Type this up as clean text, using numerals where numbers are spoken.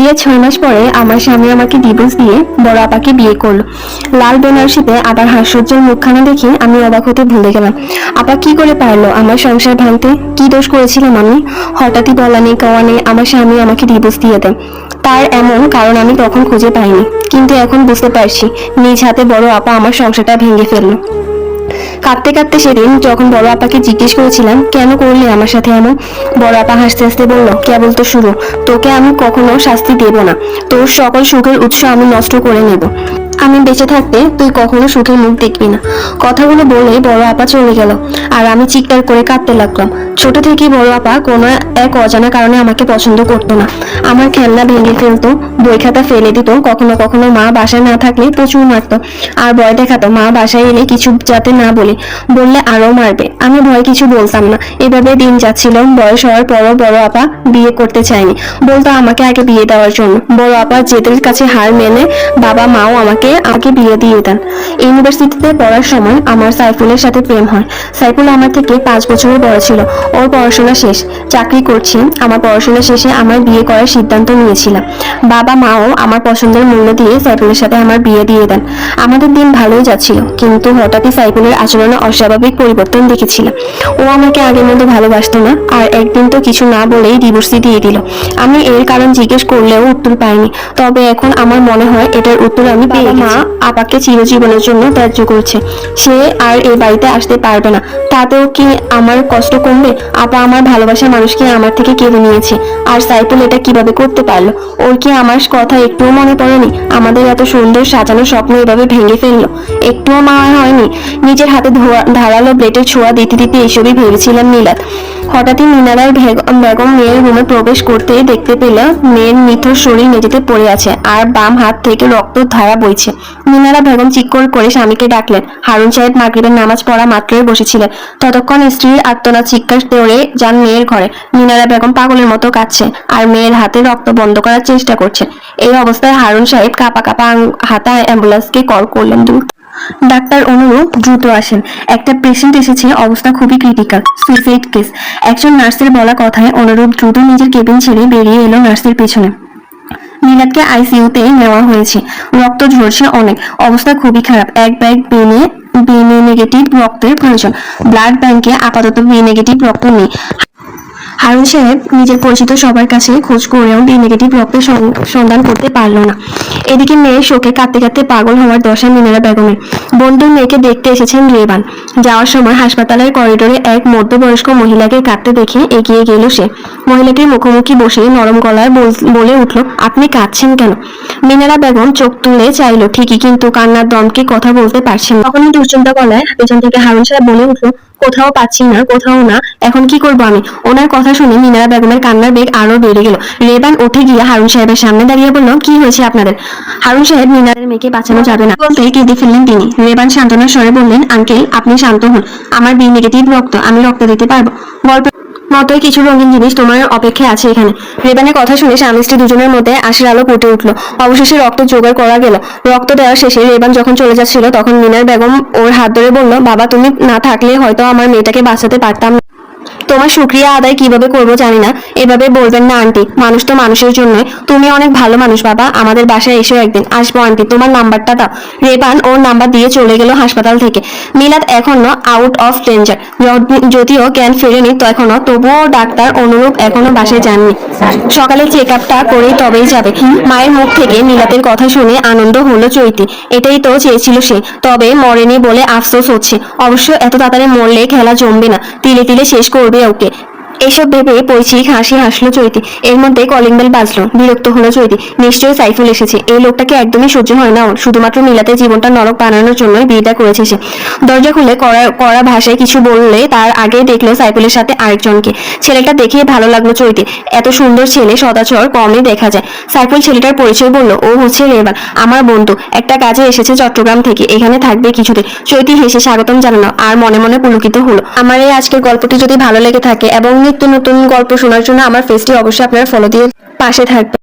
বিয়ে 6 মাস পরে আমার স্বামী আমাকে ডিভোর্স দিয়ে বড় আপাকে বিয়ে করলো। লাল বেনারসিতে আবার হাস্যোজ্জ্বল মুখখানা দেখে আমি অবাক হতে ভুলে গেলাম। আপা কি করে পারলো আমার সংসার ভাঙতে? কি দোষ করেছিলাম আমি? হঠাৎই বলা নেই কওয়া নেই আমার স্বামী আমাকে ডিভোর্স দিয়ে দেন। তার এমন কারণ আমি তখন খুঁজে পাইনি, কিন্তু এখন বুঝতে পারছি নিজ হাতে বড় আপা আমার সংসারটা ভেঙে ফেললো। কাঁদতে কাঁদতে সেদিন যখন বড় আপাকে জিজ্ঞেস করেছিলাম কেন করলি আমার সাথে এমন, বড় আপা হাসতে হাসতে বলল, কেবল তো শুরু, তোকে আমি কখনো শাস্তি দেব না, তোর সকল সুখের উৎস আমি নষ্ট করে নেব। আমি বেঁচে থাকতে তুই কখনো সুখের মুখ দেখবি না। কথাগুলো বলে বড় আপা চলে গেল, আর আমি চিৎকার করে কাঁদতে লাগলাম। ছোট থেকেই বড় আপা কোনো এক অজানা কারণে আমাকে পছন্দ করতো না। আমার খেলনা ভেঙে ফেলতো, বই খাতা ফেলে দিত, কখনো কখনো মা বাসায় না থাকলে প্রচুর মারতো, আর ভয় দেখাতো মা বাসায় এলে কিছু যাতে না বললে আরো মারবে। আমি ভয় কিছু বলতাম না। এভাবে দিন যাচ্ছিল। বয়স হওয়ার পরও বড় আপা বিয়ে করতে চায়নি, বলতো আমাকে আগে বিয়ে দেওয়ার জন্য। বড় আপা জেদের কাছে হার মেনে বাবা মাও আমাকে আগে বিয়ে দিয়ে দেন। ইউনিভার্সিটিতে পড়ার সময় আমার সাইফুলের সাথে প্রেম হয়। সাইফুল আমার থেকে 5 বছরের বড় ছিল। ওর পড়াশোনা শেষ, চাকরি করছি। আমার পড়াশোনা শেষে আমার বিয়ে করার সিদ্ধান্ত নিয়েছিলাম। বাবা মাও আমার পছন্দের মূল্য দিয়ে সাইফুলের সাথে আমার বিয়ে দিয়ে দেন। আমাদের দিন ভালোই যাচ্ছিল, কিন্তু হঠাৎই সাইফুলের আচরণে অস্বাভাবিক পরিবর্তন দেখেছিলাম। ও আমাকে আগের মতো ভালোবাসতো না, আর একদিন তো কিছু না বলেই ডিভোর্সই দিয়ে দিল। আমি এর কারণ জিজ্ঞেস করলেও উত্তর পাইনি, তবে এখন আমার মনে হয় এটার উত্তর আমি পেয়ে গেছি। মা আপাকে চিরজীবনের জন্য ত্যায্য করছে, সে আর এই বাড়িতে আসতে পারবে না। তাতেও কি আমার কষ্ট কমবে? আপা আমার ভালোবাসার মানুষকে আমার থেকে কেড়ে নিয়েছে, আর সাইফুল এটা কিভাবে করতে পারলো? ওর কি আমার কথা একটুও মনে পড়েনি? আমাদের এত সুন্দর সাজানো স্বপ্ন এভাবে ভেঙে ফেললো, একটুও মায়া হয়নি? নিজের হাতে ধারালো ব্লেডের ছোঁয়া দিতে দিতে এসবই ভেবেছিলাম মিলাদ। হঠাৎই মিনারার বেগম মেয়ের রুমে প্রবেশ করতে দেখতে পেল মেয়ের নিথর শরীর মেঝেতে পড়ে আছে, আর বাম হাত থেকে রক্ত ধারা বইছে। মিনারা বেগম চিৎকার করে স্বামীকে ডাকলেন। হারুন সাহেব মাগরিবের নামাজ পড়া মাত্রই বসেছিলেন। ততক্ষণ স্ত্রীর আর্তনাদ চিৎকার দৌড়ে যান মেয়ের ঘরে। মিনারা বেগম পাগলের মতো কাঁদছে, আর মেয়ের হাতে রক্ত বন্ধ করার চেষ্টা করছে। এই অবস্থায় হারুন সাহেব কাঁপা কাঁপা হাতা অ্যাম্বুলেন্সকে কল করলেন। ডাক্তার অনুরূপ দ্রুত আসেন। একটা পেশেন্ট এসেছে, অবস্থা খুবই ক্রিটিক্যাল, সুইসাইড কেস। একজন নার্সের বলা কথায় অনুরূপ দ্রুত নিজের কেবিন ছেড়ে বেরিয়ে এলো নার্সের পেছনে। মিলাদকে আইসিইউতে নেওয়া হয়েছে, রক্ত ঝরছে অনেক, অবস্থা খুবই খারাপ। এক ব্যাগ বি নেগেটিভ রক্তের প্রয়োজন। ব্লাড ব্যাংকে আপাতত বি নেগেটিভ রক্ত নেই। হারুন সাহেব নিজের পরিচিত সবার কাছে খোঁজ করেও বি নেগেটিভ রক্তের সন্ধান করতে পারল না। এদিকে মেয়ের শোকে কাঁদতে কাঁদতে পাগল হওয়ার দশা মিনারা বেগমের। বন্ধুর মেয়েকে দেখতে এসেছেন রেবান। যাওয়ার সময় হাসপাতালের করিডোরে এক মধ্যবয়স্ক মহিলাকে কাঁদতে দেখে এগিয়ে গেল সে। মহিলাটির মুখোমুখি বসে নরম গলায় বলে উঠল, আপনি কাঁদছেন কেন? মিনারা বেগম চোখ তুলে চাইল ঠিকই, কিন্তু কান্নার দমকে কথা বলতে পারছেন না। তখনই দুশ্চিন্তা গলায় পেছন থেকে হারুন সাহেব বলে উঠল, কোথাও পাচ্ছি না, কোথাও না, এখন কি করবো আমি? ওনার কথা শুনে মিনারা বেগমের কান্নার বেগ আরো বেড়ে গেল। রেবান উঠে গিয়ে হারুন সাহেবের সামনে দাঁড়িয়ে বলল, কি হয়েছে আপনাদের? হারুন সাহেব মিনারের মেয়েকে বাঁচানো যাবে না বলতে কেঁদে ফেললেন তিনি। রেবান সান্ত্বনার স্বরে বললেন, আঙ্কেল আপনি শান্ত হন, আমার বি নেগেটিভ রক্ত, আমি রক্ত দিতে পারবো। গল্পের মতোই কিছু রঙিন জিনিস তোমার অপেক্ষায় আছে এখানে। রেবানের কথা শুনে স্বামী স্ত্রী দুজনের মধ্যে আশার আলো ফুটে উঠলো। অবশেষে রক্ত জোগাড় করা গেল। রক্ত দেওয়ার শেষে রেবান যখন চলে যাচ্ছিল, তখন মিনার বেগম ওর হাত ধরে বলল, বাবা তুমি না থাকলে হয়তো আমার মেয়েটাকে বাঁচাতে পারতাম। তোমার শুকরিয়া আদায় কিভাবে করবো জানি না, এভাবে বলবেন না আন্টি, মানুষ তো মানুষের জন্য। তুমি অনেক ভালো মানুষ বাবা, আমাদের বাসায় এসো একদিন। আসবো আন্টি, তোমার নাম্বারটা দাও। রেবান ওর নাম্বার দিয়ে চলে গেল হাসপাতাল থেকে। মিলাদ এখনো আউট অফ ডেঞ্জার, যদিও জ্ঞান ফেরেনি তো এখনো, তবুও ডাক্তার অনুরূপ এখনো বাসায় যাননি। সকালে চেক আপটা করেই তবেই যাবে। মায়ের মুখ থেকে মিলাদের কথা শুনে আনন্দ হলো চৈতি, এটাই তো চেয়েছিল সে, তবে মরেনি বলে আফসোস হচ্ছে। অবশ্য এত তাড়াতাড়ি মরলে খেলা জমবে না, তিলে তিলে শেষ করবে ওকে। এসব ভেবে পৈচিক হাসি হাসলো চৈতি। এর মধ্যে কলিং বেল বাজলো। বিরক্ত হলো চৈতি, নিশ্চয়ই সাইফুল এসেছে। এই লোকটাকে একদমই সহ্য হয় না ওর, শুধুমাত্র মিলাতে জীবনটা নরক বানানোর জন্যই বিয়েটা করেছে সে। দরজা খুলে কড়া ভাষায় কিছু বললে তার আগে দেখলো সাইফুলের সাথে আরেকজনকে। ছেলেটা দেখে ভালো লাগলো চৈতি, এত সুন্দর ছেলে সদাচর কমই দেখা যায়। সাইফুল ছেলেটার পরিচয় বলল, ও হচ্ছে রেবান, আমার বন্ধু, একটা কাজে এসেছে চট্টগ্রাম থেকে, এখানে থাকবে কিছুদিন। চৈতি হেসে স্বাগতম জানানো, আর মনে মনে পুলকিত হলো। আমার এই আজকের গল্পটি যদি ভালো লেগে থাকে এবং নিত্য নতুন গল্প শোনার জন্য আমার পেজটি অবশ্যই আপনারা ফলো দিয়ে পাশে থাকবেন।